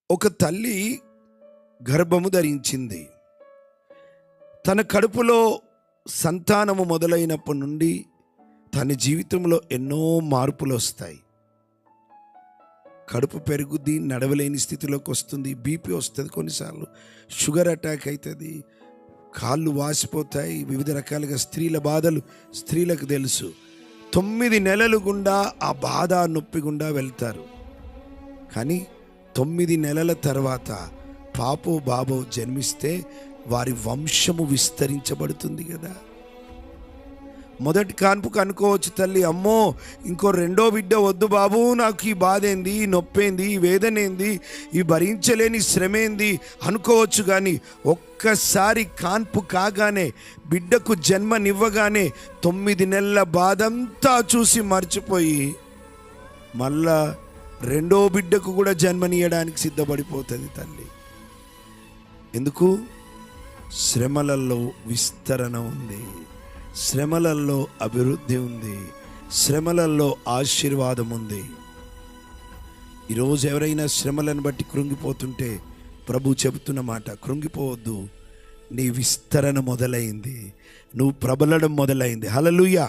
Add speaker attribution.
Speaker 1: ఒక తల్లి గర్భము ధరించింది. తన కడుపులో సంతానము మొదలైనప్పటి నుండి తన జీవితంలో ఎన్నో మార్పులు వస్తాయి. కడుపు పెరుగుద్ది, నడవలేని స్థితిలోకి వస్తుంది, బీపీ వస్తుంది, కొన్నిసార్లు షుగర్ అటాక్ అవుతుంది, కాళ్ళు వాసిపోతాయి, వివిధ రకాలుగా స్త్రీల బాధలు స్త్రీలకు తెలుసు. 9 నెలలు గుండా ఆ బాధ నొప్పి గుండా వెళ్తారు. కానీ 9 నెలల తర్వాత పాపో బాబో జన్మిస్తే వారి వంశము విస్తరించబడుతుంది కదా. మొదటి కాన్పుకు అనుకోవచ్చు తల్లి, అమ్మో ఇంకో రెండో బిడ్డ వద్దు బాబు, నాకు ఈ బాధ ఏంది, ఈ నొప్పేంది, ఈ వేదన ఏంది, ఈ భరించలేని శ్రమేంది అనుకోవచ్చు. కానీ ఒక్కసారి కాన్పు కాగానే, బిడ్డకు జన్మనివ్వగానే 9 నెలల బాధంతా చూసి మర్చిపోయి మళ్ళా రెండో బిడ్డకు కూడా జన్మనీయడానికి సిద్ధపడిపోతుంది తల్లి. ఎందుకు? శ్రమలలో విస్తరణ ఉంది, శ్రమలలో అభివృద్ధి ఉంది, శ్రమలలో ఆశీర్వాదం ఉంది. ఈరోజు ఎవరైనా శ్రమలను బట్టి కృంగిపోతుంటే ప్రభు చెబుతున్న మాట, కృంగిపోవద్దు, నీ విస్తరణ మొదలైంది, నువ్వు ప్రబలడం మొదలైంది. హల్లెలూయా.